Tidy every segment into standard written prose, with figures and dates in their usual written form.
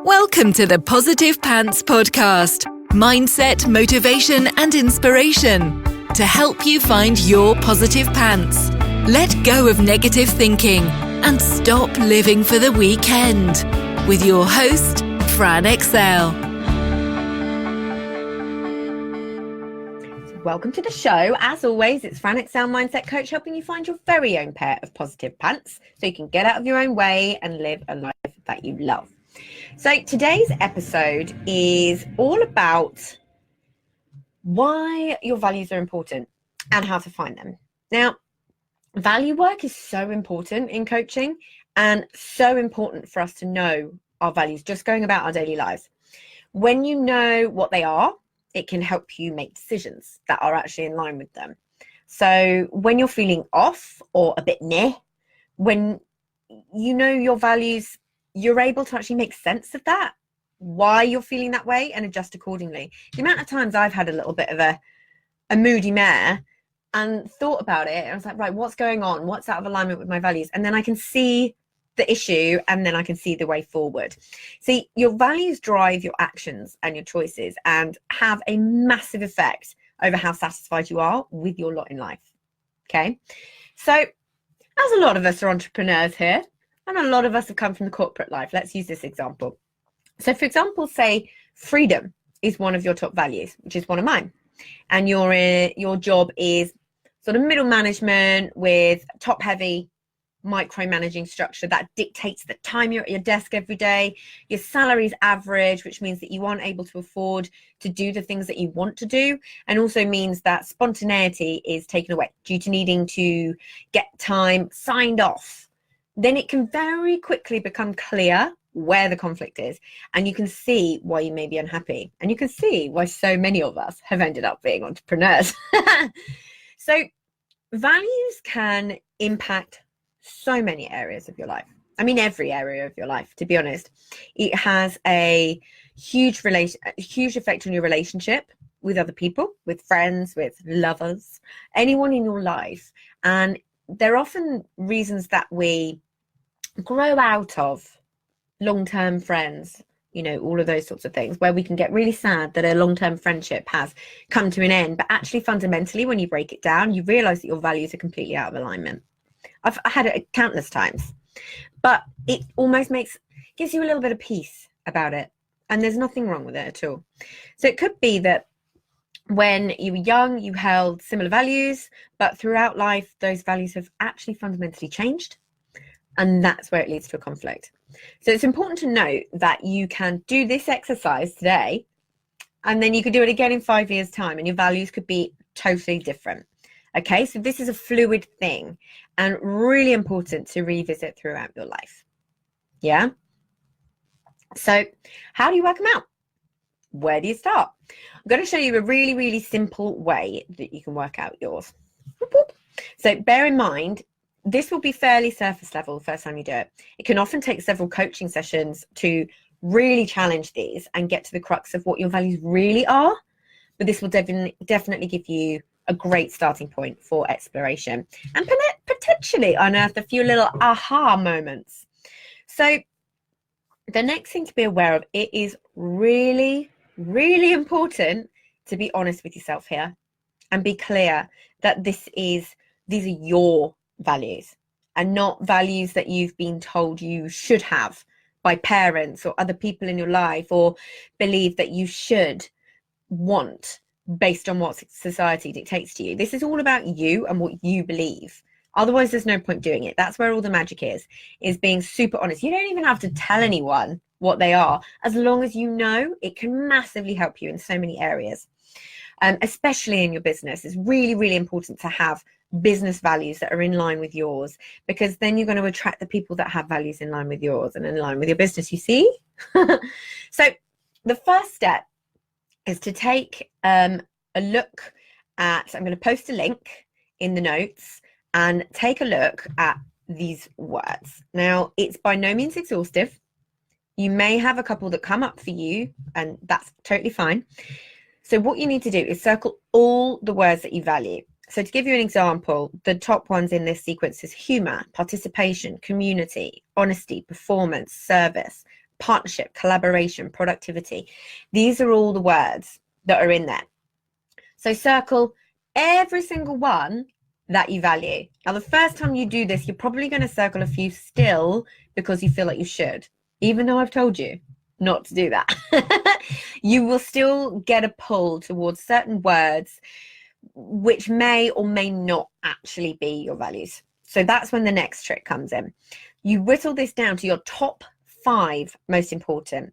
Welcome to the Positive Pants Podcast. Mindset, motivation, and inspiration to help you find your positive pants. Let go of negative thinking and stop living for the weekend. With your host, Fran Excel. Welcome to the show. As always, it's Fran Excel, Mindset Coach, helping you find your very own pair of positive pants so you can get out of your own way and live a life that you love. So today's episode is all about why your values are important and how to find them. Now, value work is so important in coaching and so important for us to know our values just going about our daily lives. When you know what they are, it can help you make decisions that are actually in line with them. So when you're feeling off or a bit meh, when you know your values, you're able to actually make sense of that, why you're feeling that way, and adjust accordingly. The amount of times I've had a little bit of a moody mare and thought about it, and I was like, right, what's going on? What's out of alignment with my values? And then I can see the issue, and then I can see the way forward. See, your values drive your actions and your choices and have a massive effect over how satisfied you are with your lot in life. Okay, so as a lot of us are entrepreneurs here, and a lot of us have come from the corporate life. Let's use this example. So for example, say freedom is one of your top values, which is one of mine. And your job is sort of middle management with top heavy micromanaging structure that dictates the time you're at your desk every day. Your salary is average, which means that you aren't able to afford to do the things that you want to do, and also means that spontaneity is taken away due to needing to get time signed off. Then it can very quickly become clear where the conflict is, and you can see why you may be unhappy, and you can see why so many of us have ended up being entrepreneurs. So values can impact so many areas of your life. I mean, every area of your life, to be honest. It has a huge effect on your relationship with other people, with friends, with lovers, anyone in your life. And there are often reasons that we grow out of long-term friends, all of those sorts of things, where we can get really sad that a long-term friendship has come to an end. But actually, fundamentally, when you break it down, you realize that your values are completely out of alignment. I've had it countless times, but it almost gives you a little bit of peace about it. And there's nothing wrong with it at all. So it could be that when you were young, you held similar values, but throughout life, those values have actually fundamentally changed. And that's where it leads to a conflict. So it's important to note that you can do this exercise today, and then you could do it again in 5 years' time, and your values could be totally different. Okay, so this is a fluid thing and really important to revisit throughout your life. Yeah? So how do you work them out? Where do you start? I'm going to show you a really, really simple way that you can work out yours. So bear in mind, this will be fairly surface level the first time you do it. It can often take several coaching sessions to really challenge these and get to the crux of what your values really are. But this will definitely give you a great starting point for exploration and potentially unearth a few little aha moments. So the next thing to be aware of, it is really, really important to be honest with yourself here and be clear that these are your values and not values that you've been told you should have by parents or other people in your life, or believe that you should want based on what society dictates to you. This is all about you and what you believe. Otherwise, there's no point doing it. That's where all the magic is being super honest. You don't even have to tell anyone what they are. As long as you know, it can massively help you in so many areas, especially in your business. It's really, really important to have business values that are in line with yours, because then you're going to attract the people that have values in line with yours and in line with your business, you see? So the first step is to take a look at, I'm going to post a link in the notes, and take a look at these words. Now, it's by no means exhaustive. You may have a couple that come up for you, and that's totally fine. So what you need to do is circle all the words that you value. So to give you an example, the top ones in this sequence is humor, participation, community, honesty, performance, service, partnership, collaboration, productivity. These are all the words that are in there. So circle every single one that you value. Now, the first time you do this, you're probably going to circle a few still because you feel like you should, even though I've told you not to do that. You will still get a pull towards certain words which may or may not actually be your values. So that's when the next trick comes in. You whittle this down to your top 5 most important.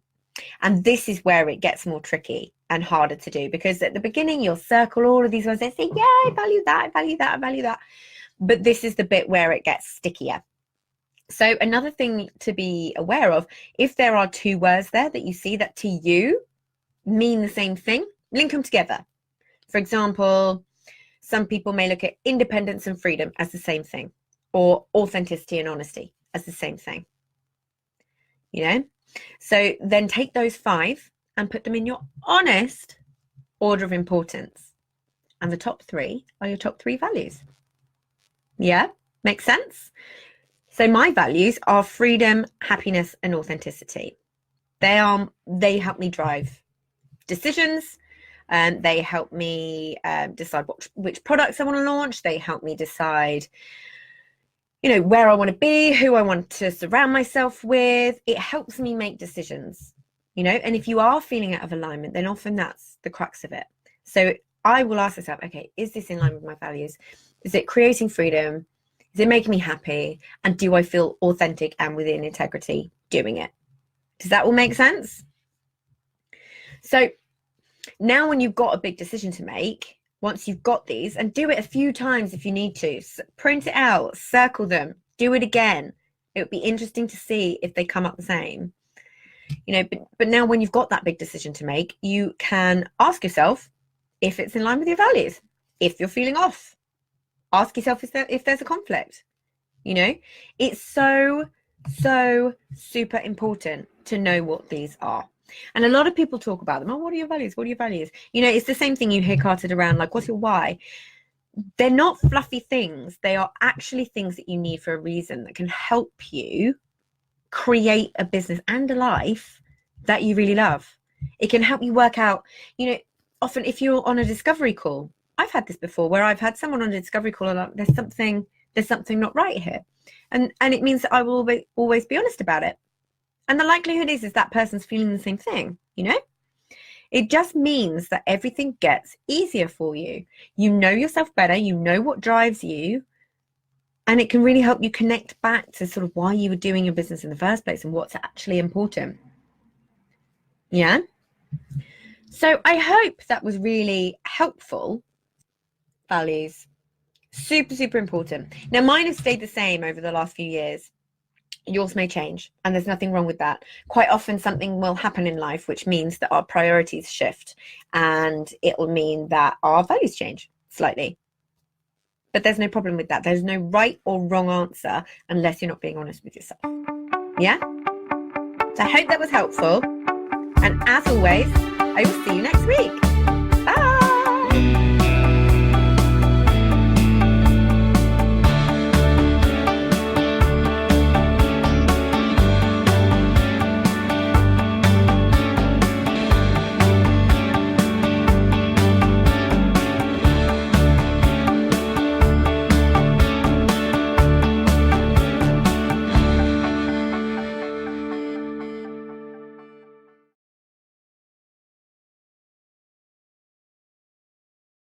And this is where it gets more tricky and harder to do, because at the beginning you'll circle all of these words and say, yeah, I value that, I value that, I value that. But this is the bit where it gets stickier. So another thing to be aware of, if there are 2 words there that you see that to you mean the same thing, link them together. For example, some people may look at independence and freedom as the same thing, or authenticity and honesty as the same thing. You know? So then take those 5 and put them in your honest order of importance. And the top 3 are your top 3 values. Yeah? Makes sense? So my values are freedom, happiness, and authenticity. They help me drive decisions. They help me decide which products I want to launch. They help me decide, where I want to be, who I want to surround myself with. It helps me make decisions, and if you are feeling out of alignment, then often that's the crux of it. So I will ask myself, okay, is this in line with my values? Is it creating freedom? Is it making me happy? And do I feel authentic and within integrity doing it? Does that all make sense? So now when you've got a big decision to make, once you've got these, and do it a few times if you need to, print it out, circle them, do it again. It would be interesting to see if they come up the same. But now when you've got that big decision to make, you can ask yourself if it's in line with your values. If you're feeling off, ask yourself if there's a conflict. It's so super important to know what these are. And a lot of people talk about them. Oh, what are your values? What are your values? It's the same thing you hear carted around, like, what's your why? They're not fluffy things. They are actually things that you need for a reason that can help you create a business and a life that you really love. It can help you work out, often if you're on a discovery call, I've had this before where I've had someone on a discovery call and like, there's something not right here. And it means that I will always be honest about it. And the likelihood is that person's feeling the same thing, It just means that everything gets easier for you. You know yourself better, you know what drives you, and it can really help you connect back to sort of why you were doing your business in the first place and what's actually important. Yeah? So I hope that was really helpful. Values. Super, super important. Now, mine have stayed the same over the last few years. Yours may change, and there's nothing wrong with that. Quite often something will happen in life which means that our priorities shift, and it'll mean that our values change slightly. But there's no problem with that. There's no right or wrong answer unless you're not being honest with yourself. Yeah? So I hope that was helpful. And as always, I will see you next week.